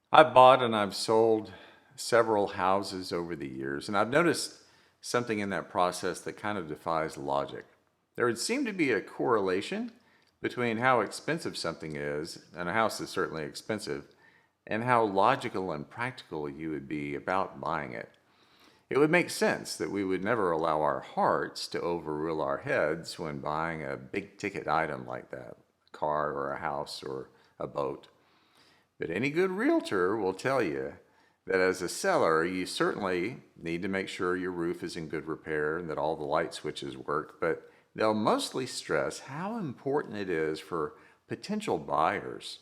I've bought and I've sold several houses over the years, and I've noticed something in that process that kind of defies logic. There would seem to be a correlation between how expensive something is, and a house is certainly expensive, and how logical and practical you would be about buying it. It would make sense that we would never allow our hearts to overrule our heads when buying a big ticket item like that, a car or a house or a boat. But any good realtor will tell you that as a seller, you certainly need to make sure your roof is in good repair and that all the light switches work, but they'll mostly stress how important it is for potential buyers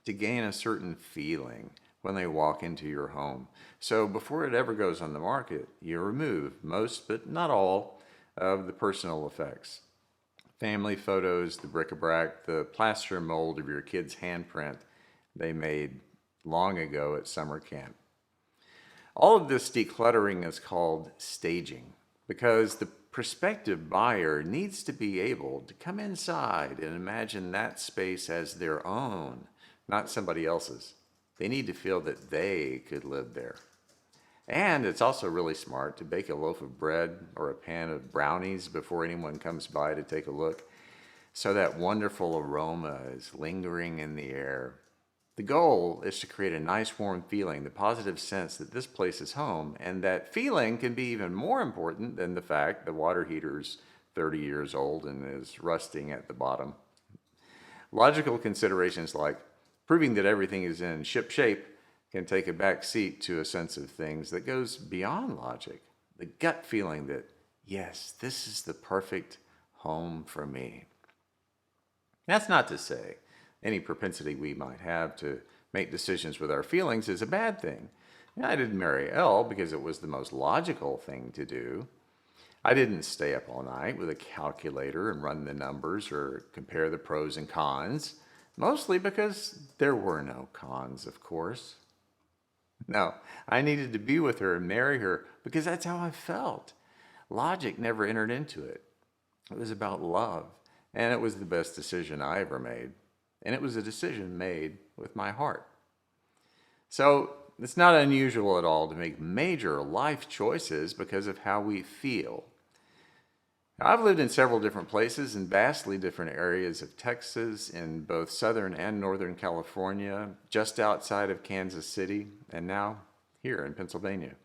to gain a certain feeling when they walk into your home. So before it ever goes on the market, you remove most, but not all, of the personal effects. Family photos, the bric-a-brac, the plaster mold of your kid's handprint they made long ago at summer camp. All of this decluttering is called staging because the prospective buyer needs to be able to come inside and imagine that space as their own, not somebody else's. They need to feel that they could live there. And it's also really smart to bake a loaf of bread or a pan of brownies before anyone comes by to take a look, so that wonderful aroma is lingering in the air. The goal is to create a nice warm feeling, the positive sense that this place is home, and that feeling can be even more important than the fact the water heater's 30 years old and is rusting at the bottom. Logical considerations like proving that everything is in ship shape can take a back seat to a sense of things that goes beyond logic. The gut feeling that, yes, this is the perfect home for me. That's not to say any propensity we might have to make decisions with our feelings is a bad thing. I didn't marry Elle because it was the most logical thing to do. I didn't stay up all night with a calculator and run the numbers or compare the pros and cons, mostly because there were no cons, of course. No, I needed to be with her and marry her because that's how I felt. Logic never entered into it. It was about love, and it was the best decision I ever made. And it was a decision made with my heart. So it's not unusual at all to make major life choices because of how we feel. I've lived in several different places in vastly different areas of Texas, in both Southern and Northern California, just outside of Kansas City, and now here in Pennsylvania.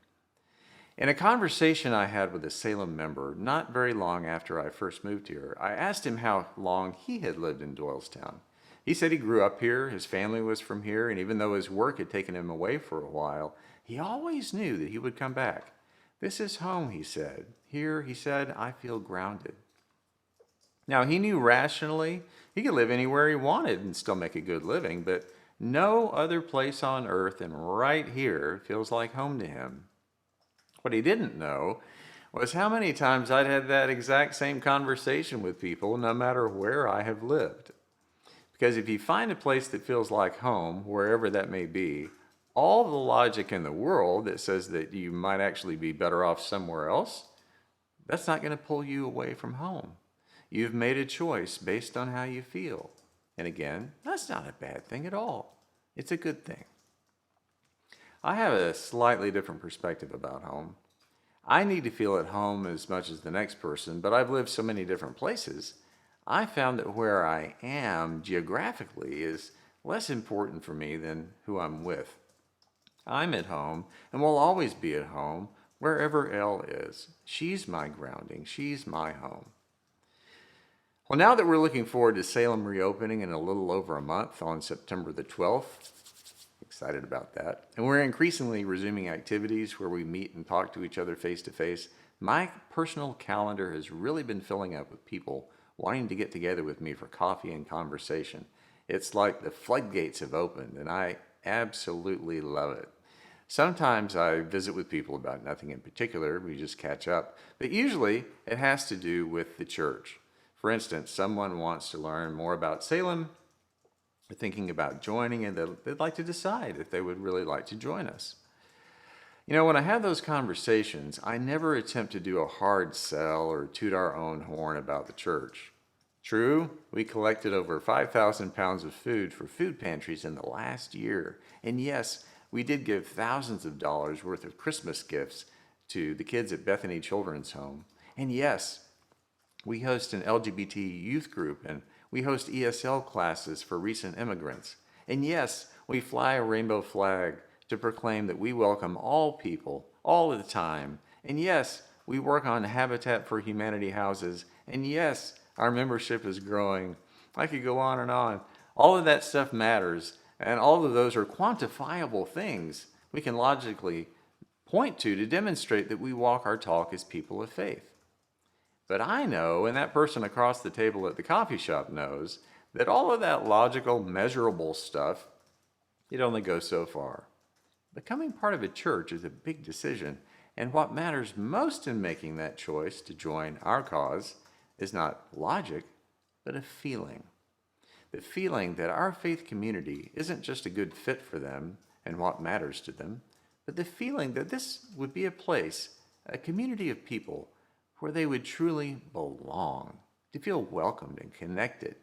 In a conversation I had with a Salem member not very long after I first moved here, I asked him how long he had lived in Doylestown. He said he grew up here, his family was from here, and even though his work had taken him away for a while, he always knew that he would come back. This is home, he said. Here, he said, I feel grounded. Now, he knew rationally he could live anywhere he wanted and still make a good living, but no other place on earth and right here feels like home to him. What he didn't know was how many times I'd had that exact same conversation with people, no matter where I have lived. Because if you find a place that feels like home, wherever that may be, all the logic in the world that says that you might actually be better off somewhere else, that's not going to pull you away from home. You've made a choice based on how you feel. And again, that's not a bad thing at all. It's a good thing. I have a slightly different perspective about home. I need to feel at home as much as the next person, but I've lived so many different places. I found that where I am geographically is less important for me than who I'm with. I'm at home and will always be at home wherever Elle is. She's my grounding. She's my home. Well, now that we're looking forward to Salem reopening in a little over a month on September the 12th, excited about that, and we're increasingly resuming activities where we meet and talk to each other face to face, my personal calendar has really been filling up with people wanting to get together with me for coffee and conversation. It's like the floodgates have opened, and I absolutely love it. Sometimes I visit with people about nothing in particular, we just catch up, but usually it has to do with the church. For instance, someone wants to learn more about Salem, they're thinking about joining, and they'd like to decide if they would really like to join us. When I have those conversations, I never attempt to do a hard sell or toot our own horn about the church. True, we collected over 5,000 pounds of food for food pantries in the last year. And yes, we did give thousands of dollars worth of Christmas gifts to the kids at Bethany Children's Home. And yes, we host an LGBT youth group and we host ESL classes for recent immigrants. And yes, we fly a rainbow flag to proclaim that we welcome all people, all the time. And yes, we work on Habitat for Humanity houses. And yes, our membership is growing. I could go on and on. All of that stuff matters, and all of those are quantifiable things we can logically point to demonstrate that we walk our talk as people of faith. But I know, and that person across the table at the coffee shop knows, that all of that logical, measurable stuff, it only goes so far. Becoming part of a church is a big decision, and what matters most in making that choice to join our cause is not logic, but a feeling. The feeling that our faith community isn't just a good fit for them and what matters to them, but the feeling that this would be a place, a community of people, where they would truly belong, to feel welcomed and connected,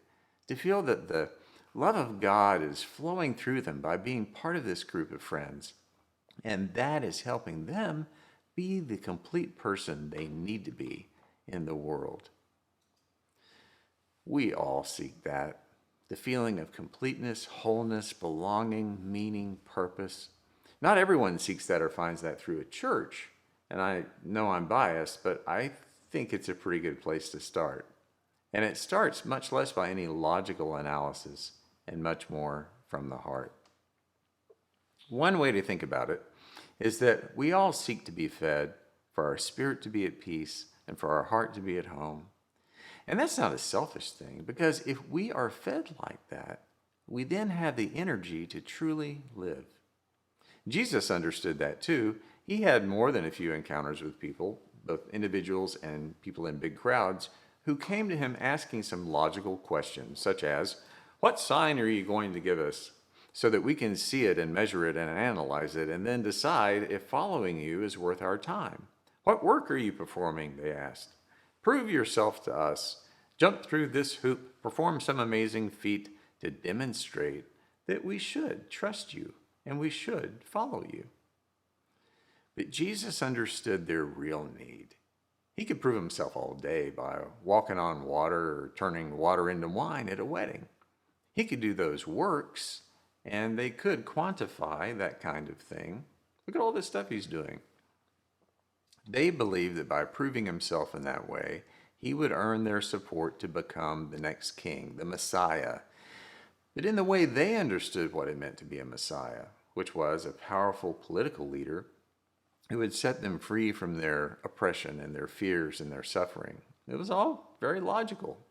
to feel that the love of God is flowing through them by being part of this group of friends. And that is helping them be the complete person they need to be in the world. We all seek that. The feeling of completeness, wholeness, belonging, meaning, purpose. Not everyone seeks that or finds that through a church. And I know I'm biased, but I think it's a pretty good place to start. And it starts much less by any logical analysis and much more from the heart. One way to think about it is that we all seek to be fed, for our spirit to be at peace, and for our heart to be at home. And that's not a selfish thing, because if we are fed like that, we then have the energy to truly live. Jesus understood that too. He had more than a few encounters with people, both individuals and people in big crowds, who came to him asking some logical questions, such as, "What sign are you going to give us so that we can see it and measure it and analyze it and then decide if following you is worth our time? What work are you performing?" they asked. "Prove yourself to us. Jump through this hoop, perform some amazing feat to demonstrate that we should trust you and we should follow you." But Jesus understood their real need. He could prove himself all day by walking on water or turning water into wine at a wedding. He could do those works, and they could quantify that kind of thing. Look at all this stuff he's doing. They believed that by proving himself in that way, he would earn their support to become the next king, the Messiah. But in the way they understood what it meant to be a Messiah, which was a powerful political leader who would set them free from their oppression and their fears and their suffering, it was all very logical.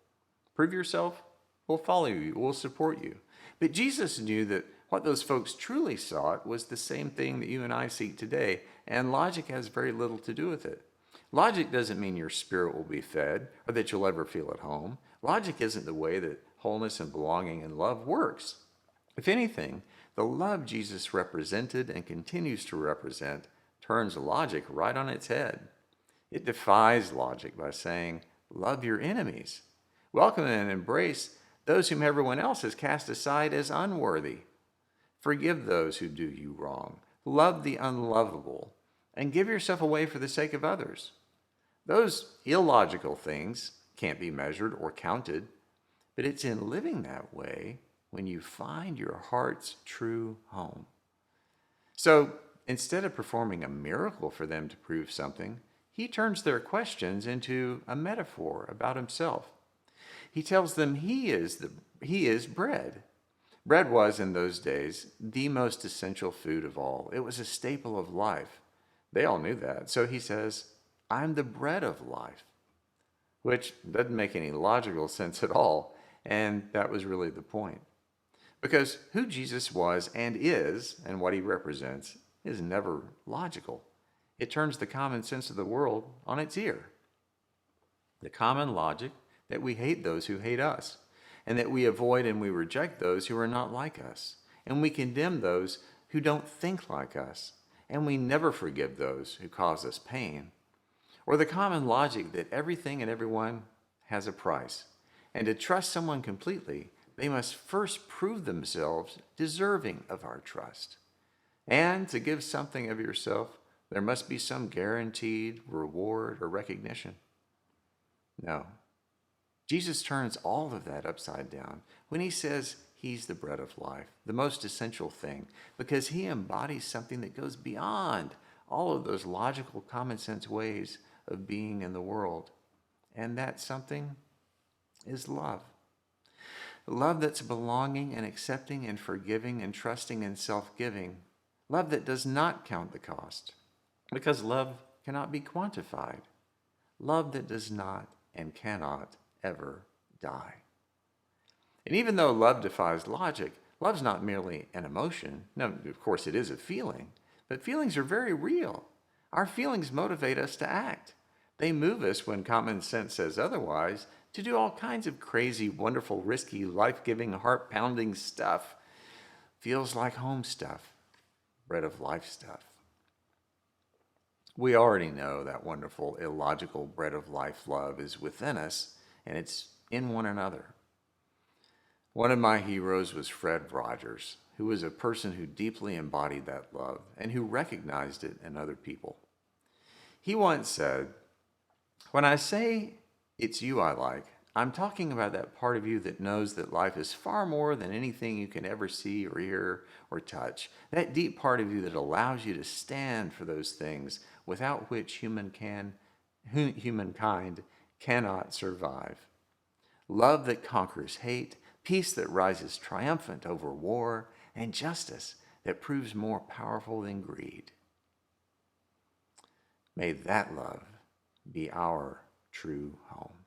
Prove yourself, we'll follow you, we'll support you. But Jesus knew that what those folks truly sought was the same thing that you and I seek today, and logic has very little to do with it. Logic doesn't mean your spirit will be fed or that you'll ever feel at home. Logic isn't the way that wholeness and belonging and love works. If anything, the love Jesus represented and continues to represent turns logic right on its head. It defies logic by saying, "Love your enemies. Welcome and embrace those whom everyone else has cast aside as unworthy. Forgive those who do you wrong. Love the unlovable. And give yourself away for the sake of others." Those illogical things can't be measured or counted, but it's in living that way when you find your heart's true home. So instead of performing a miracle for them to prove something, he turns their questions into a metaphor about himself. He tells them he is bread. Bread was, in those days, the most essential food of all. It was a staple of life. They all knew that. So he says, "I'm the bread of life," which doesn't make any logical sense at all. And that was really the point. Because who Jesus was and is, and what he represents, is never logical. It turns the common sense of the world on its ear. The common logic that we hate those who hate us, and that we avoid and we reject those who are not like us, and we condemn those who don't think like us, and we never forgive those who cause us pain. Or the common logic that everything and everyone has a price, And to trust someone completely, they must first prove themselves deserving of our trust. And to give something of yourself, there must be some guaranteed reward or recognition. No. Jesus turns all of that upside down when he says he's the bread of life, the most essential thing, because he embodies something that goes beyond all of those logical, common sense ways of being in the world. And that something is love. Love that's belonging and accepting and forgiving and trusting and self-giving. Love that does not count the cost, because love cannot be quantified. Love that does not and cannot ever die. And even though love defies logic, love's not merely an emotion. No, of course it is a feeling, but feelings are very real. Our feelings motivate us to act. They move us when common sense says otherwise to do all kinds of crazy, wonderful, risky, life-giving, heart-pounding stuff. Feels like home stuff, bread of life stuff. We already know that wonderful, illogical bread of life love is within us, and it's in one another. One of my heroes was Fred Rogers, who was a person who deeply embodied that love and who recognized it in other people. He once said, "When I say it's you I like, I'm talking about that part of you that knows that life is far more than anything you can ever see or hear or touch. That deep part of you that allows you to stand for those things without which humankind cannot survive. Love that conquers hate, peace that rises triumphant over war, and justice that proves more powerful than greed. May that love be our true home."